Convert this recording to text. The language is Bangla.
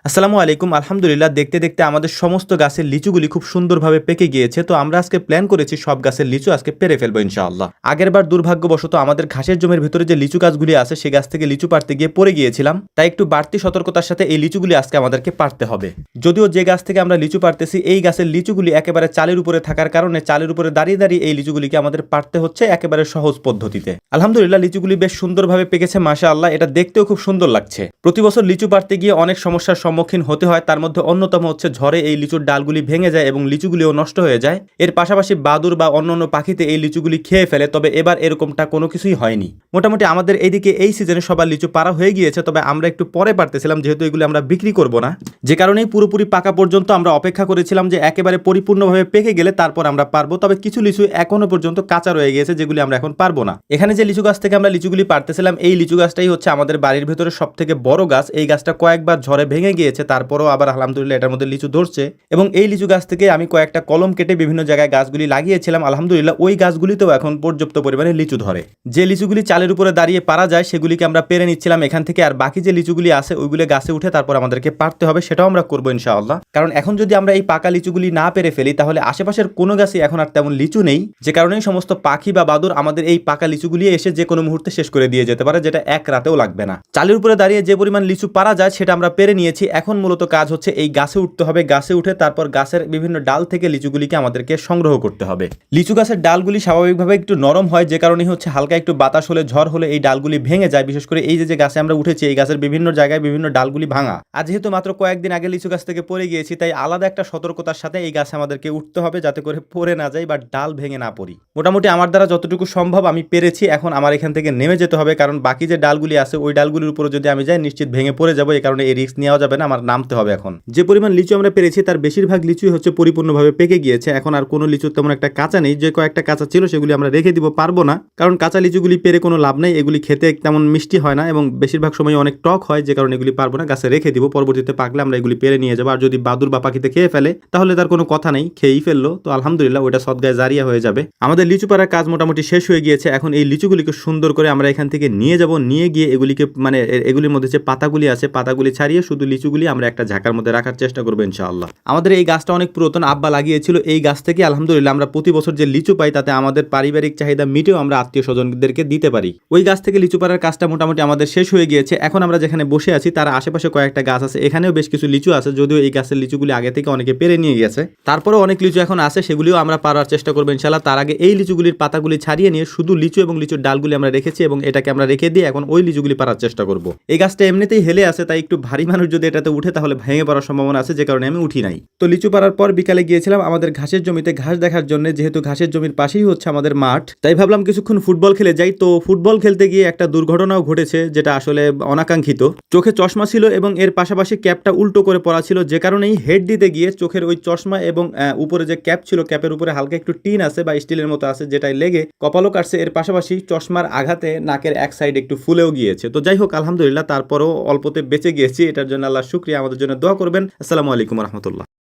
আসসালামু আলাইকুম। আলহামদুলিল্লাহ, দেখতে দেখতে আমাদের সমস্ত গাছের লিচুগুলি খুব সুন্দরভাবে পেকে গিয়েছে। তো আমরা আজকে প্ল্যান করেছি সব গাছের লিচু আজকে পেরে ফেলবো ইনশাআল্লাহ। আগেরবার দুর্ভাগ্যবশত আমাদের ঘাসের জমির ভিতরে যে লিচু গাছগুলি আছে সেই গাছ থেকে লিচু পাড়তে গিয়ে পড়ে গিয়েছিলাম, তাই একটু বাড়তি সতর্কতার সাথে এই লিচুগুলি আজকে আমাদেরকে পাড়তে হবে। যদিও যে গাছ থেকে আমরা লিচু পাড়তেছি এই গাছের লিচুগুলি একেবারে চালের উপরে থাকার কারণে চালের উপরে দাঁড়িয়ে দাঁড়িয়ে এই লিচুগুলিকে আমাদের পাড়তে হচ্ছে একেবারে সহজ পদ্ধতিতে। আলহামদুলিল্লাহ, লিচুগুলি বেশ সুন্দরভাবে পেকেছে মাশাআল্লাহ, এটা দেখতেও খুব সুন্দর লাগছে। প্রতি বছর লিচু পাড়তে গিয়ে অনেক সমস্যার সম্মুখীন হতে হয়, তার মধ্যে অন্যতম হচ্ছে ঝড়ে এই লিচুর ডালগুলি ভেঙে যায় এবং লিচুগুলিও নষ্ট হয়ে যায়। এর পাশাপাশি বাদুর বা অন্যান্য পাখিতে এই লিচুগুলি খেয়ে ফেলে, তবে এবার এরকমটা কোনো কিছুই হয়নি। মোটামুটি আমাদের এইদিকে এই সিজনে সবার লিচু পাড়া হয়ে গিয়েছে, তবে আমরা একটু পরে পারতেছিলাম যেহেতু এগুলি আমরা বিক্রি করব না, যে কারণেই পুরোপুরি পাকা পর্যন্ত আমরা অপেক্ষা করেছিলাম যে একেবারে পরিপূর্ণভাবে পেকে গেলে তারপর আমরা পারবো। তবে কিছু লিচু এখনো পর্যন্ত কাঁচা রয়ে গিয়েছে যেগুলি আমরা এখন পারবো না। এখানে যে লিচু গাছ থেকে আমরা লিচুগুলি পারতেছিলাম এই লিচু গাছটাই হচ্ছে আমাদের বাড়ির ভেতরে সব থেকে বড় গাছ। এই গাছটা কয়েকবার ঝড়ে ভেঙে গিয়েছে, তারপরও আবার আলহামদুলিল্লাহ এটার মধ্যে লিচু ধরছে। এবং এই লিচু গাছ থেকে আমি কয়েকটা কলম কেটে বিভিন্ন জায়গায় গাছগুলি লাগিয়েছিলাম, আলহামদুলিল্লাহ ওই গাছগুলিতেও এখন পর্যাপ্ত পরিমাণে লিচু ধরে। যে লিচুগুলি চালের উপরে দাঁড়িয়ে পারা যায় সেগুলিকে আমরা পেরে নিচ্ছিলাম এখান থেকে, আর বাকি যে লিচুগুলি আছে ওইগুলো গাছে উঠে তারপর আমাদেরকে পারতে হবে, সেটাও আমরা করবো ইনশাআল্লাহ। কারণ এখন যদি আমরা এই পাকা লিচুগুলি না পেরে ফেলি তাহলে আশেপাশের কোনো গাছে এখন আর তেমন লিচু নেই, যে কারণে সমস্ত পাখি বা বাদুর আমাদের এই পাকা লিচুগুলি এসে যে কোনো মুহূর্তে শেষ করে দিয়ে যেতে পারে, যেটা এক রাতেও লাগবে না। চালের উপরে দাঁড়িয়ে যে পরিমাণ লিচু পারা যায় সেটা আমরা পেরে নিয়েছি। এখন মূলত কাজ হচ্ছে এই গাছে উঠতে হবে, গাছে উঠে তারপর গাছের বিভিন্ন ডাল থেকে লিচুগুলিকে আমাদেরকে সংগ্রহ করতে হবে। লিচু গাছের ডালগুলি স্বাভাবিকভাবে একটু নরম হয়, যে কারণে হচ্ছে হালকা একটু বাতাস হলে ঝড় হলে এই ডালগুলি ভেঙে যায়। বিশেষ করে এই যে গাছে আমরা উঠেছি এই গাছের বিভিন্ন জায়গায় বিভিন্ন ডালগুলি ভাঙা। আর যেহেতু মাত্র কয়েকদিন আগে লিচু গাছ থেকে পড়ে গিয়েছি তাই আলাদা একটা সতর্কতার সাথে এই গাছে আমাদেরকে উঠতে হবে যাতে করে পড়ে না যাই বা ডাল ভেঙে না পড়ি। মোটামুটি আমার দ্বারা যতটুকু সম্ভব আমি পেরেছি। এখন আমার এখান থেকে নেমে যেতে হবে, কারণ বাকি যে ডালগুলি আছে ওই ডালগুলির উপরে যদি আমি যাই নিশ্চিত ভেঙে পড়ে যাবো, এই কারণে এই রিস্ক নেওয়া যাবে না, আমার নামতে হবে। এখন যে পরিমাণ লিচু আমরা পেরেছি তার বেশিরভাগ লিচুই হচ্ছে পরিপূর্ণভাবে পেকে গিয়েছে। এখন আর কোনো লিচু তেমন একটা কাঁচা নেই, যে কয়েকটা কাঁচা ছিল সেগুলি আমরা রেখে দিব, পারবো না, কারণ কাঁচা লিচুগুলি পেরে কোনো লাভ নেই, এগুলি খেতে তেমন মিষ্টি হয় না এবং বেশিরভাগ সময় অনেক টক হয়, যে কারণে এগুলি পারবো না, গাছে রেখে দিব। পরবর্তীতে পাকলে আমরা এগুলি পেরে নিয়ে যাবো। আর যদি বাদুর বা পাখিতে খেয়ে ফেলে তাহলে তার কোনো কথা নেই, খেয়েই ফেললো তো আলহামদুলিল্লাহ ওইটা সদগায়ে জারিয়া হয়ে যাবে। আমাদের লিচু পাড়ার কাজ মোটামুটি শেষ হয়ে গিয়েছে। এখন এই লিচুগুলিকে সুন্দর করে আমরা এখান থেকে নিয়ে যাব, নিয়ে গিয়ে এগুলিকে মানে এগুলির মধ্যে যে পাতাগুলি আছে পাতাগুলি ছাড়িয়ে শুধু লিচুগুলি আমরা একটা ঝাঁকার মধ্যে রাখার চেষ্টা করবো ইনশাআল্লাহ। আমাদের এই গাছটা অনেক পুরাতন, আব্বা লাগিয়েছিল। এই গাছ থেকে আলহামদুলিল্লাহ আমরা প্রতি বছর যে লিচু পাই তাতে আমাদের পারিবারিক চাহিদা মিটেও আমরা আত্মীয় স্বজনদেরকে দিতে পারি। ওই গাছ থেকে লিচু পাড়ার কাজটা মোটামুটি আমাদের শেষ হয়ে গিয়েছে। এখন আমরা যেখানে বসে আছি তার আশেপাশে কয়েকটা গাছ আছে, এখানেও বেশ কিছু লিচু আছে, যদিও এই গাছের লিচুগুলি আগে থেকে অনেকে পেরে নিয়ে গেছে। তারপরেও অনেক লিচু এখন আছে, সেগুলিও আমরা পারার চেষ্টা করবো ইনশাআল্লাহ। তার আগে এই লিচুগুলির পাতাগুলি ছাড়িয়ে নিয়ে শুধু লিচু এবং লিচুর ডালগুলি আমরা রেখেছি এবং এটাকে আমরা রেখে দিয়ে এখন ওই লিচুগুলি পারার চেষ্টা করব। এই গাছটা এমনিতেই হেলে আছে, তাই একটু ভারী মানুষ যদি এটাতে উঠে তাহলে ভেঙে পড়ার সম্ভাবনা আছে, যে কারণে আমি উঠি নাই। তো লিচু পাড়ার পর বিকালে গিয়েছিলাম আমাদের ঘাসের জমিতে ঘাস দেখার জন্য, যেহেতু ঘাসের জমির পাশেই হচ্ছে আমাদের মাঠ, তাই ভাবলাম কিছুক্ষণ ফুটবল খেলে যাই। তো ফুটবল খেলতে গিয়ে একটা দুর্ঘটনাও ঘটেছে, যেটা আসলে অনাকাঙ্ক্ষিত। চোখে চশমা ছিল এবং এর পাশাপাশি ক্যাপটা উল্টো করে পরা ছিল, যে কারণেই হেড দিতে গিয়ে চোখের ওই চশমা এবং উপরে যে ক্যাপ ছিল ক্যাপের উপরে হালকা একটু টিন আছে বা স্টিলের মতো আছে, যেটাই লেগে কপালও কাটছে। এর পাশাপাশি চশমার আঘাতে নাকের এক সাইড একটু ফুলেও গিয়েছে। তো যাই হোক আলহামদুলিল্লাহ, তারপরও অল্পতে বেঁচে গিয়েছি, এটার জন্য আল্লাহ শুকরিয়া। আমাদের জন্য দোয়া করবেন। আসসালামু আলাইকুম রহমতুল্লাহ।